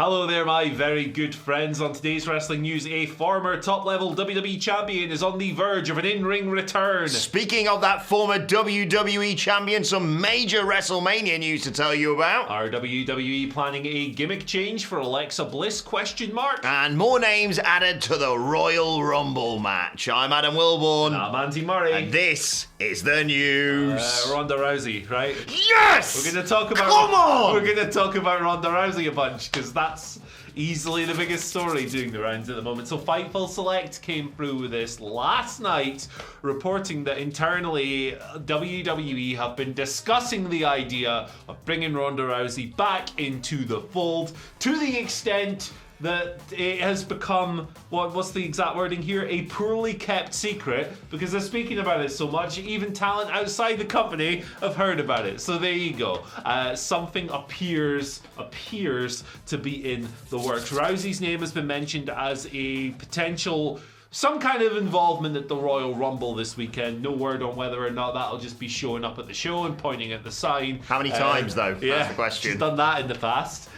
Hello there, my very good friends. On today's wrestling news, a former top-level WWE champion is on the verge of an in-ring return. Speaking of that former WWE champion, some major WrestleMania news to tell you about. Are WWE planning a gimmick change for Alexa Bliss? ? And more names added to the Royal Rumble match. I'm Adam Wilborn. And I'm Andy Murray. And this is the news. Ronda Rousey, right? Yes! We're going to talk about. Come on! We're going to talk about Ronda Rousey a bunch because that's easily the biggest story doing the rounds at the moment. So Fightful Select came through with this last night, reporting that internally WWE have been discussing the idea of bringing Ronda Rousey back into the fold to the extent that it has become, what's the exact wording here? A poorly kept secret, because they're speaking about it so much, even talent outside the company have heard about it. So there you go. Something appears to be in the works. Rousey's name has been mentioned as a potential some kind of involvement at the Royal Rumble this weekend. No word on whether or not that'll just be showing up at the show and pointing at the sign. How many times, though? Yeah, that's the question. She's done that in the past.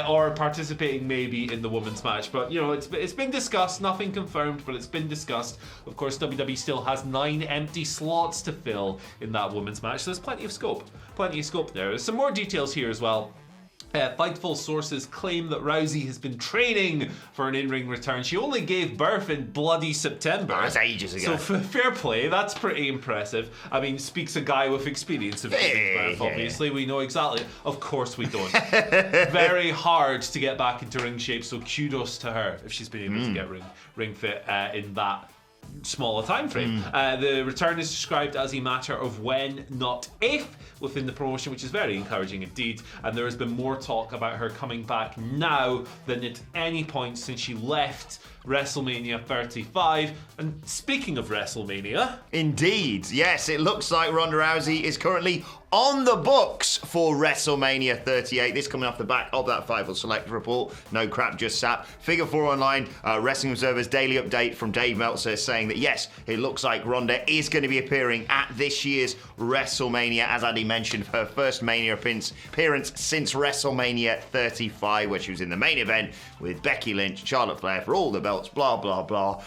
Or participating maybe in the women's match. But, you know, it's been discussed. Nothing confirmed, but it's been discussed. Of course, WWE still has 9 empty slots to fill in that women's match. So there's plenty of scope. Plenty of scope there. There's some more details here as well. Fightful sources claim that Rousey has been training for an in-ring return. She only gave birth in bloody September. That's ages ago. So fair play, that's pretty impressive. I mean, speaks a guy with experience of giving birth, obviously. We know exactly. Of course we don't. Very hard to get back into ring shape, so kudos to her if she's been able to get ring fit in that smaller time frame. The return is described as a matter of when, not if, within the promotion, which is very encouraging indeed. And there has been more talk about her coming back now than at any point since she left WrestleMania 35. And speaking of WrestleMania, indeed, yes, it looks like Ronda Rousey is currently on the books for WrestleMania 38. This coming off the back of that Fightful Select report. No crap, just sap. Figure 4 Online, Wrestling Observer's daily update from Dave Meltzer saying that yes, it looks like Ronda is going to be appearing at this year's WrestleMania, as Andy mentioned, her first Mania appearance since WrestleMania 35, where she was in the main event with Becky Lynch, Charlotte Flair for all the belts, blah, blah, blah.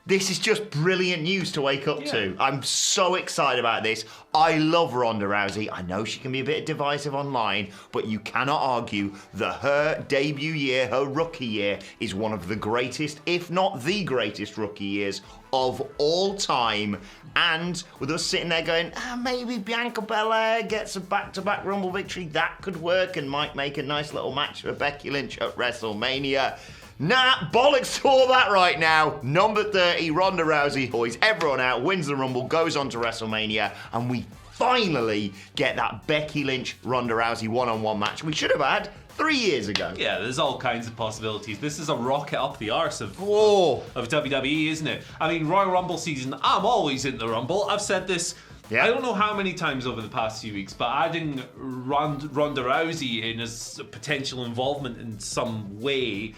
This is just brilliant news to wake up to. I'm so excited about this. I love Ronda Rousey. I know she can be a bit divisive online, but you cannot argue that her debut year, her rookie year, is one of the greatest, if not the greatest rookie years of all time. And with us sitting there going, maybe Bianca Belair gets a back-to-back Rumble victory, that could work and might make a nice little match for Becky Lynch at WrestleMania. Nah, bollocks to all that right now. Number 30, Ronda Rousey hoys everyone out, wins the Rumble, goes on to WrestleMania, and we finally get that Becky Lynch, Ronda Rousey one-on-one match we should have had 3 years ago. Yeah, there's all kinds of possibilities. This is a rocket up the arse of WWE, isn't it? I mean, Royal Rumble season, I'm always in the Rumble. I've said this I don't know how many times over the past few weeks, but adding Ronda Rousey in as potential involvement in some way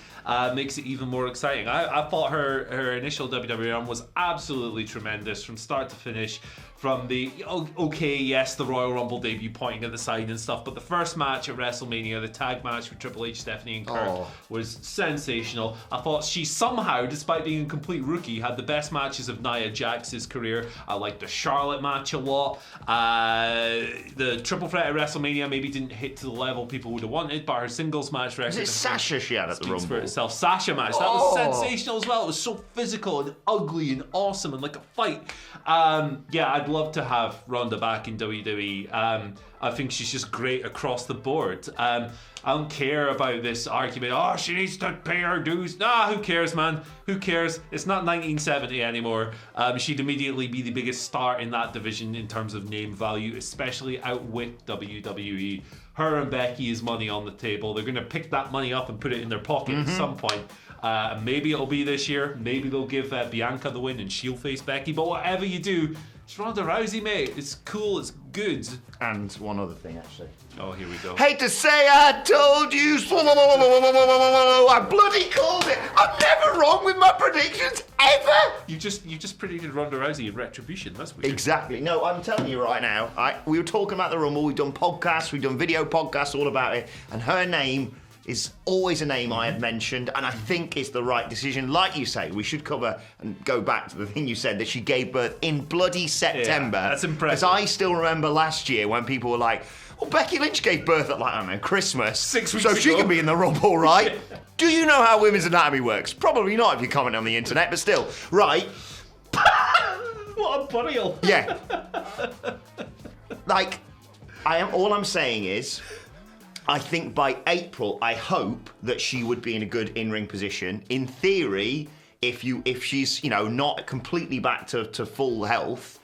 makes it even more exciting. I thought her initial WWE run was absolutely tremendous from start to finish. From the, the Royal Rumble debut pointing at the side and stuff, but the first match at WrestleMania, the tag match with Triple H, Stephanie and Kurt was sensational. I thought she somehow, despite being a complete rookie, had the best matches of Nia Jax's career. I liked the Charlotte match a lot. The triple threat at WrestleMania maybe didn't hit to the level people would have wanted, but her singles match record... Is it Sasha she had at the Rumble? For itself. Sasha match, that was sensational as well. It was so physical and ugly and awesome and like a fight. I'd love to have Ronda back in WWE. I think she's just great across the board. I don't care about this argument. She needs to pay her dues. Nah, who cares, man? Who cares? It's not 1970 anymore. She'd immediately be the biggest star in that division in terms of name value, especially out with WWE. Her and Becky is money on the table. They're going to pick that money up and put it in their pocket at some point. Maybe it'll be this year. Maybe they'll give Bianca the win and she'll face Becky. But whatever you do, it's Ronda Rousey, mate. It's cool. It's good. And one other thing, actually. Oh, here we go. Hate to say I told you. I bloody called it. I'm never wrong with my predictions, ever. You just predicted Ronda Rousey in Retribution. That's weird. Exactly. No, I'm telling you right now. We were talking about the Rumble. We've done podcasts. We've done video podcasts all about it. And her name is always a name I have mentioned, and I think it's the right decision. Like you say, we should cover and go back to the thing you said, that she gave birth in bloody September. Yeah, that's impressive. Because I still remember last year when people were like, well, Becky Lynch gave birth at, like, I don't know, Christmas. 6 weeks so ago. she can be in the Rumble, right? Do you know how women's anatomy works? Probably not if you comment on the internet, but still. Right. What a burial. Yeah. Like, all I'm saying is, I think by April, I hope that she would be in a good in-ring position. In theory, if she's, not completely back to full health,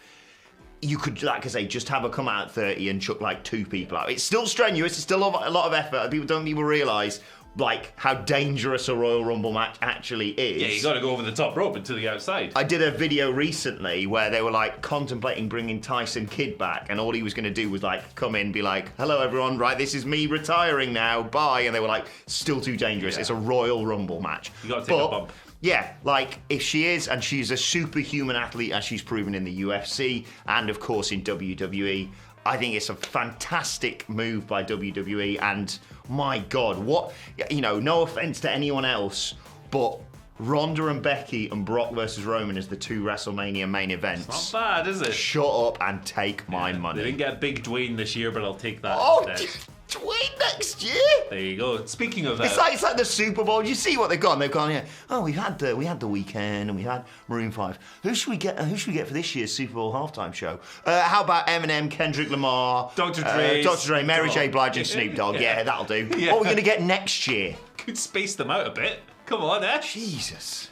you could, like I say, just have her come out at 30 and chuck like 2 people out. It's still strenuous, it's still a lot of effort. People don't even realise like how dangerous a Royal Rumble match actually is. Yeah, you got to go over the top rope and to the outside. I did a video recently where they were like contemplating bringing Tyson Kidd back, and all he was going to do was like come in, be like, "Hello everyone, right? This is me retiring now. Bye." And they were like, "Still too dangerous. Yeah. It's a Royal Rumble match." You got to take a bump. Yeah, like if she is, and she's a superhuman athlete as she's proven in the UFC and of course in WWE, I think it's a fantastic move by WWE, and my God, what, no offense to anyone else, but Ronda and Becky and Brock versus Roman as the 2 WrestleMania main events. It's not bad, is it? Shut up and take my money. They didn't get big Dwayne this year, but I'll take that instead. Dwayne next year? There you go. Speaking of that, it's like the Super Bowl. You see what they've gone? They've gone, yeah. Oh, we had the Weeknd and we had Maroon 5. Who should we get for this year's Super Bowl halftime show? How about Eminem, Kendrick Lamar, Dr. Dre, Mary J. Blige, and Snoop Dogg? Yeah, that'll do. Yeah. What are we gonna get next year? could space them out a bit. Come on, eh? Jesus.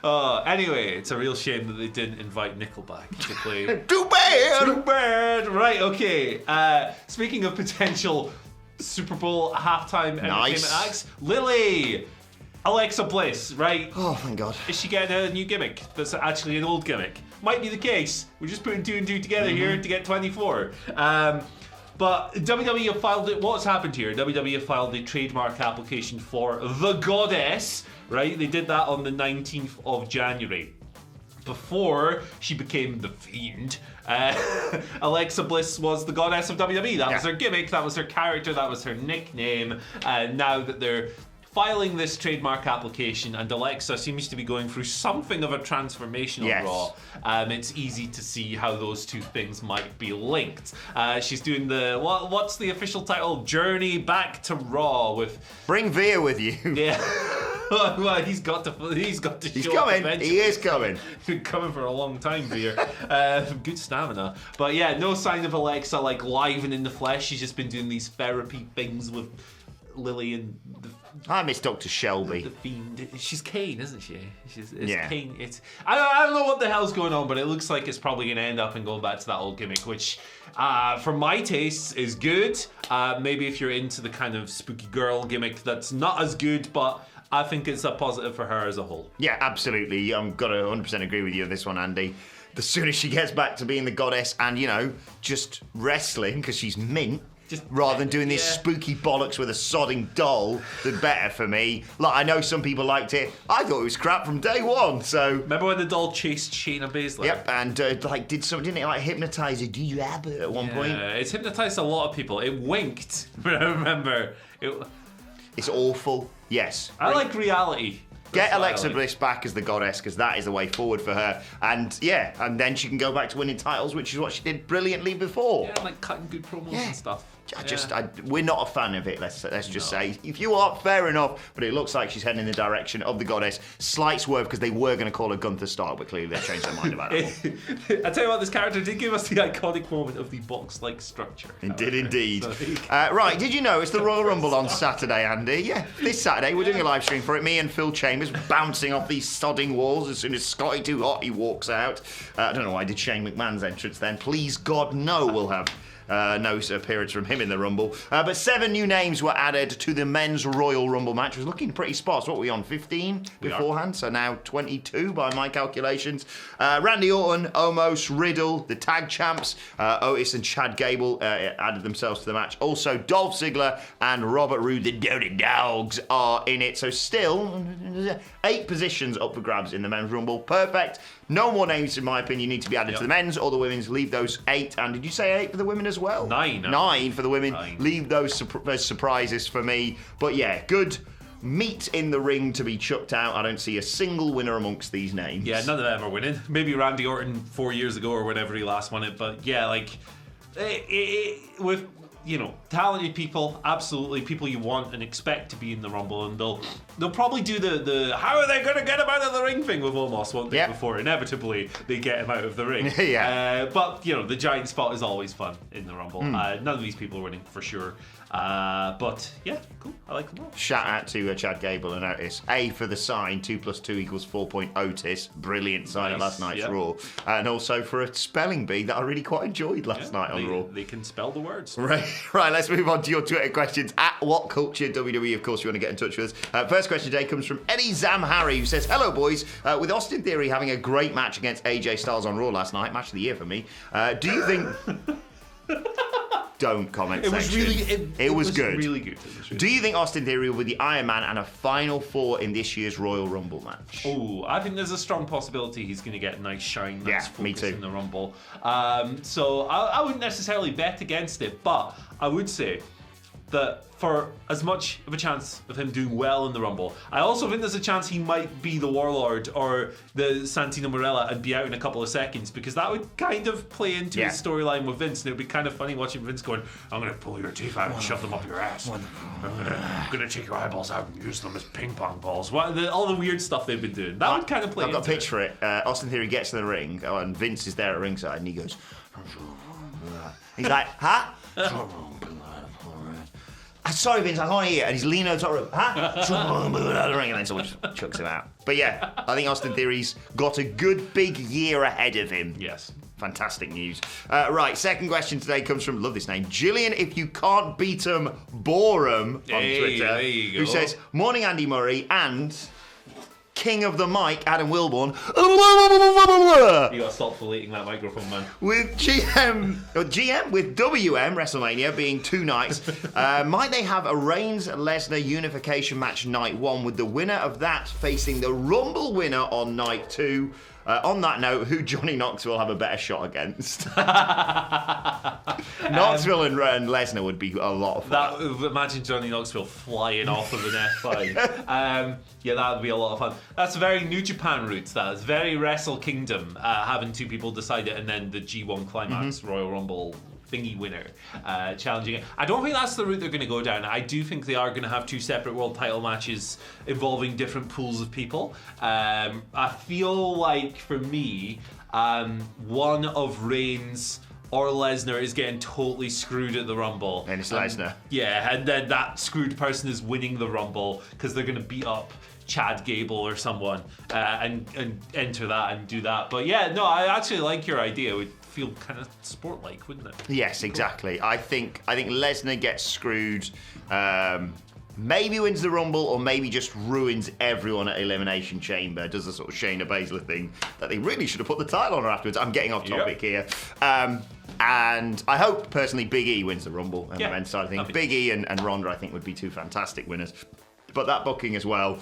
Anyway, it's a real shame that they didn't invite Nickelback to play. Too bad. Too bad. Right, okay. Speaking of potential Super Bowl halftime entertainment acts, Lily, Alexa Bliss, right? Oh, thank God. Is she getting a new gimmick that's actually an old gimmick? Might be the case. We're just putting 2 and 2 together here to get 24. But WWE have filed it. What's happened here? WWE have filed a trademark application for the Goddess, right? They did that on the 19th of January. Before she became the Fiend, Alexa Bliss was the Goddess of WWE. That was her gimmick, that was her character, that was her nickname. Now that they're filing this trademark application and Alexa seems to be going through something of a transformation on Raw, it's easy to see how those two things might be linked. She's doing the, what's the official title? Journey Back to Raw with... Bring Veer with you. Yeah. Well, he's got to show He's coming. Eventually. He is coming. Been coming for a long time, Veer. Good stamina. But yeah, no sign of Alexa like live and in the flesh. She's just been doing these therapy things with Lily and I miss Dr. Shelby. The Fiend. She's Kane, isn't she? Yeah. Kane. I don't know what the hell's going on, but it looks like it's probably going to end up and going back to that old gimmick, which for my tastes is good. Maybe if you're into the kind of spooky girl gimmick, that's not as good, but I think it's a positive for her as a whole. Yeah, absolutely. I'm got to 100% agree with you on this one, Andy. The sooner she gets back to being the Goddess and, just wrestling, because she's mint, rather than doing this spooky bollocks with a sodding doll, the better for me. Like, I know some people liked it. I thought it was crap from day one, so... Remember when the doll chased Shayna Baszler? Yep, and didn't it hypnotise her? Do you have it at one point? Yeah, it's hypnotised a lot of people. It winked, but I remember... It's awful. Yes. I like reality. Get Alexa Bliss back as the Goddess, because that is the way forward for her. And then she can go back to winning titles, which is what she did brilliantly before. Yeah, like cutting good promos and stuff. We're not a fan of it, let's just say. If you are, fair enough, but it looks like she's heading in the direction of the Goddess. Slight swerve, because they were going to call her Gunther Stark, but clearly they've changed their mind about it. I tell you what, this character did give us the iconic moment of the box-like structure. It did indeed. Right, did you know it's the Royal Rumble on Saturday, Andy? Yeah, this Saturday we're doing a live stream for it. Me and Phil Chambers bouncing off these sodding walls as soon as Scotty Too Hot he walks out. I don't know why I did Shane McMahon's entrance then. Please God, no, we'll have no appearance from him in the Rumble. But 7 new names were added to the men's Royal Rumble match. It was looking pretty sparse. What were we on, 15 beforehand? So now 22 by my calculations. Randy Orton, Omos, Riddle, the tag champs, Otis and Chad Gable added themselves to the match. Also, Dolph Ziggler and Robert Roode, the Dirty Dogs, are in it. So still 8 positions up for grabs in the men's Rumble. Perfect. No more names, in my opinion, need to be added to the men's or the women's. Leave those 8. And did you say 8 for the women as as well. 9. 9 for the women. 9. Leave those surprises for me. But yeah, good meat in the ring to be chucked out. I don't see a single winner amongst these names. Yeah, none of them are winning. Maybe Randy Orton 4 years ago or whenever he last won it. But yeah, like, with, you know, talented people, absolutely, people you want and expect to be in the Rumble, and they'll probably do the how are they going to get him out of the ring thing with Omos, won't they? Yep. Before inevitably they get him out of the ring. Yeah. But, you know, the giant spot is always fun in the Rumble. None of these people are winning for sure. But yeah, cool. I like them all. Shout out to Chad Gable and Otis. A for the sign, 2 + 2 = 4 point Otis. Brilliant sign at last night's Raw. And also for a spelling bee that I really quite enjoyed last night on Raw. They can spell the words. Right, let's move on to your Twitter questions. At WhatCulture WWE, of course, you want to get in touch with us. First question today comes from Eddie Zamhari, who says, hello, boys. With Austin Theory having a great match against AJ Styles on Raw last night, match of the year for me, do you think... Don't comment it section. Was really, it was good. Really good. Do you think Austin Theory will be the Iron Man and a Final Four in this year's Royal Rumble match? Oh, I think there's a strong possibility he's going to get a nice shine, nice focus me too. in the Rumble. So I wouldn't necessarily bet against it, but I would say that for as much of a chance of him doing well in the Rumble, I also think there's a chance he might be the Warlord or the Santino Marella and be out in a couple of seconds, because that would kind of play into his storyline with Vince, and it would be kind of funny watching Vince going, I'm going to pull your teeth out and shove them up your ass. I'm going to take your eyeballs out and use them as ping pong balls. All the weird stuff they've been doing. That would kind of play into it. I've got a pitch for it. Austin Theory gets in the ring, and Vince is there at ringside, and he goes, he's like, huh? Sorry, Vince, I can't hear. And he's leaning over the top rope. And then someone just chucks him out. But yeah, I think Austin Theory's got a good big year ahead of him. Yes. Fantastic news. Right, second question today comes from, love this name, Jillian, if you can't beat 'em, bore 'em, on Twitter. There you go. Who says, morning Andy Murray and... King of the mic, Adam Wilborn. You gotta stop deleting that microphone, man. With GM with WM WrestleMania being 2 nights, might they have a Reigns-Lesnar unification match night 1 with the winner of that facing the Rumble winner on night 2? On that note, who Johnny Knoxville have a better shot against? Knoxville and Lesnar would be a lot of fun. Imagine Johnny Knoxville flying off of an F5. Yeah, that would be a lot of fun. That's very New Japan roots. That's very Wrestle Kingdom, having 2 people decide it, and then the G1 Climax Royal Rumble thingy winner challenging it. I don't think that's the route they're going to go down. I do think they are going to have 2 separate world title matches involving different pools of people. I feel like, for me, one of Reigns or Lesnar is getting totally screwed at the Rumble. And it's Lesnar. Yeah, and then that screwed person is winning the Rumble because they're going to beat up Chad Gable or someone and enter that and do that. But yeah, no, I actually like your idea. It would feel kind of sport-like, wouldn't it? Yes, exactly. I think Lesnar gets screwed. Maybe wins the Rumble, or maybe just ruins everyone at Elimination Chamber. Does the sort of Shayna Baszler thing that they really should have put the title on her afterwards. I'm getting off topic here. And I hope, personally, Big E wins the Rumble and the men's side of things. Big E and Ronda, I think, would be 2 fantastic winners. But that booking as well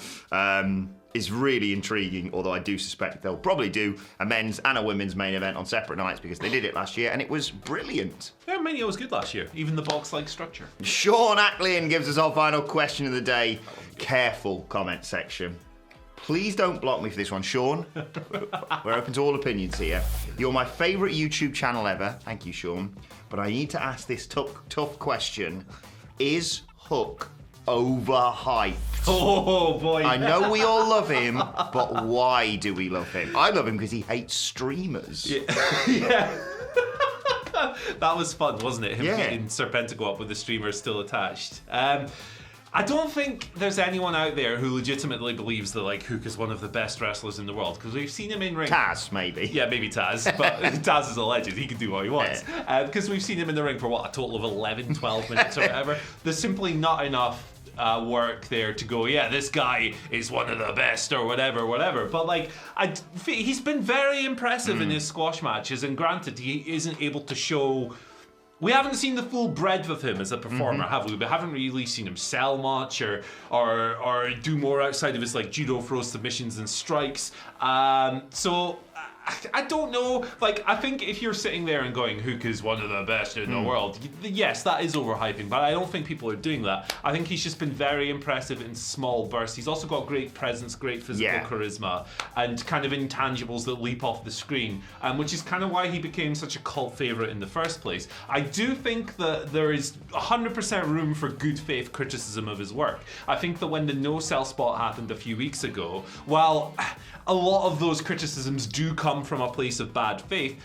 is really intriguing, although I do suspect they'll probably do a men's and a women's main event on separate nights, because they did it last year and it was brilliant. Yeah, Mania was good last year, even the box-like structure. Sean Ackleyan gives us our final question of the day. Careful comment section. Please don't block me for this one, Sean. We're open to all opinions here. You're my favourite YouTube channel ever. Thank you, Sean. But I need to ask this tough question. Is Hook overhyped? Oh boy. I know we all love him, but why do we love him? I love him because he hates streamers. Yeah. That was fun, wasn't it? Him getting Serpentico up with the streamer still attached. I don't think there's anyone out there who legitimately believes that like Hook is one of the best wrestlers in the world, because we've seen him in ring. Taz, maybe. Yeah, maybe Taz, but Taz is a legend. He can do what he wants. Because we've seen him in the ring for a total of 11, 12 minutes or whatever. There's simply not enough work there to go, yeah, this guy is one of the best or whatever. But like, he's been very impressive in his squash matches, and granted, he isn't able to show. We haven't seen the full breadth of him as a performer, have we? We haven't really seen him sell much or do more outside of his like judo throw submissions and strikes. So I don't know. Like, I think if you're sitting there and going, Hook is one of the best in the world, yes, that is overhyping, but I don't think people are doing that. I think he's just been very impressive in small bursts. He's also got great presence, great physical charisma, and kind of intangibles that leap off the screen, which is kind of why he became such a cult favorite in the first place. I do think that there is 100% room for good faith criticism of his work. I think that when the no-sell spot happened a few weeks ago, while a lot of those criticisms do come from a place of bad faith,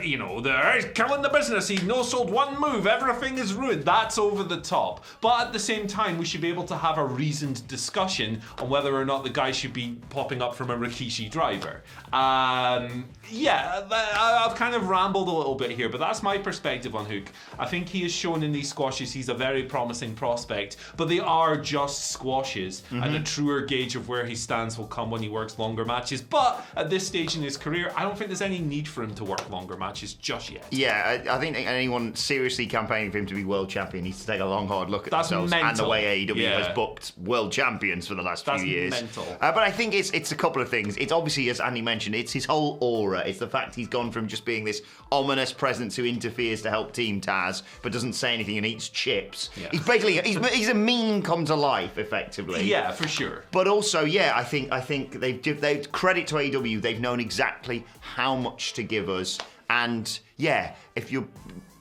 you know, they're killing the business, he no-sold one move, everything is ruined. That's over the top. But at the same time, we should be able to have a reasoned discussion on whether or not the guy should be popping up from a Rikishi driver. Yeah, I've kind of rambled a little bit here, but that's my perspective on Hook. I think he has shown in these squashes he's a very promising prospect, but they are just squashes, and a truer gauge of where he stands will come when he works longer matches. But at this stage in his career, I don't think there's any need for him to work longer matches just yet. Yeah, I think anyone seriously campaigning for him to be world champion needs to take a long, hard look at themselves mental. and the way AEW has booked world champions for the last few years. Mental. But I think it's a couple of things. It's obviously, as Andy mentioned, it's his whole aura. It's the fact he's gone from just being this ominous presence who interferes to help Team Taz, but doesn't say anything and eats chips. Yeah. He's basically he's a meme come to life, effectively. Yeah, for sure. But also, yeah, I think they've credit to AEW. They've known exactly how much to give us. And yeah, if you're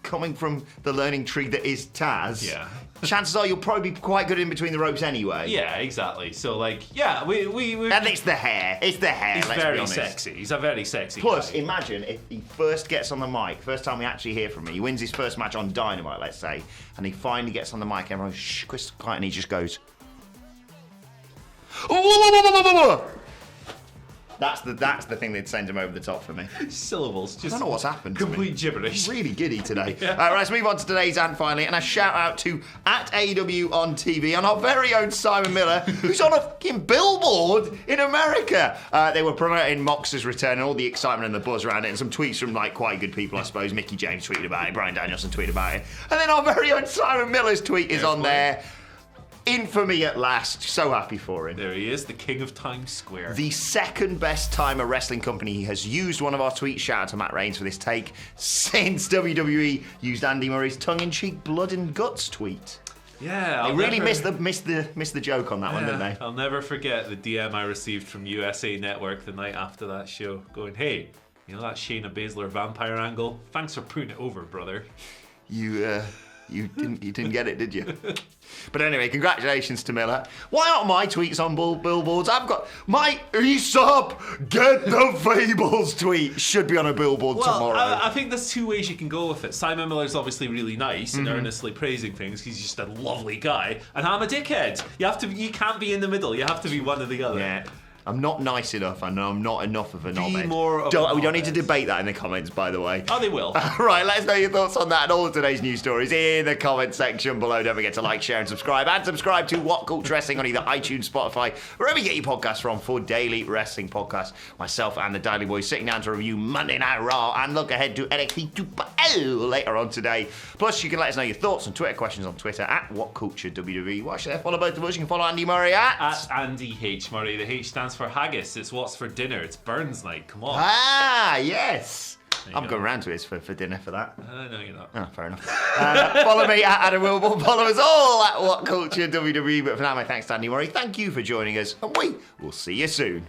coming from the learning tree that is Taz, chances are you'll probably be quite good in between the ropes anyway. Yeah, exactly. So like, yeah, we and it's the hair. It's the hair. He's let's very be honest. sexy. He's a very sexy Plus, guy. imagine if he first gets on the mic, first time we actually hear from him, he wins his first match on Dynamite, let's say, and he finally gets on the mic, everyone's crystal quiet, and he just goes, That's the thing that sends him over the top for me. Syllables. Just I don't know what's happened. Complete gibberish. I'm really giddy today. Right, let's move on to today's and finally, and a shout out to @AEW on TV and our very own Simon Miller, who's on a fucking billboard in America. They were promoting Mox's return and all the excitement and the buzz around it, and some tweets from like quite good people, I suppose. Mickey James tweeted about it, Brian Danielson tweeted about it, and then our very own Simon Miller's tweet is on there. Infamy at last. So happy for him. There he is, the king of Times Square. The second best time a wrestling company has used one of our tweets, shout out to Matt Reigns for this take, since WWE used Andy Murray's tongue-in-cheek blood and guts tweet. Yeah, they really missed the joke on that one, didn't they? I'll never forget the DM I received from USA Network the night after that show, going, "Hey, you know that Shayna Baszler vampire angle? Thanks for putting it over, brother." You didn't get it, did you? But anyway, congratulations to Miller. Why aren't my tweets on billboards? I've got my Aesop get the Fables tweet should be on a billboard tomorrow. I think there's two ways you can go with it. Simon Miller's obviously really nice and earnestly praising things. He's just a lovely guy, and I'm a dickhead. You can't be in the middle. You have to be one or the other. Yeah. I'm not nice enough, and I'm not enough of a knobhead. We don't need to debate that in the comments, by the way. Oh, they will. Right, let us know your thoughts on that and all of today's news stories in the comment section below. Don't forget to like, share, and subscribe. And subscribe to WhatCulture Wrestling on either iTunes, Spotify, wherever you get your podcasts from for daily wrestling podcasts. Myself and the Daily Boys sitting down to review Monday Night Raw and look ahead to NXT 2.0 later on today. Plus, you can let us know your thoughts and Twitter questions on Twitter @WhatCultureWWE. Watch there. Follow both of us. You can follow Andy Murray at Andy H. Murray. The H stands for haggis. It's what's for dinner. It's Burns night. Come on. Ah, yes. I'm going round to his for dinner for that. No, you're not. Oh, fair enough. Follow me at Adam Wilborn. Follow us all at WhatCulture WWE. But for now, my thanks to Andy Murray. Thank you for joining us, and we will see you soon.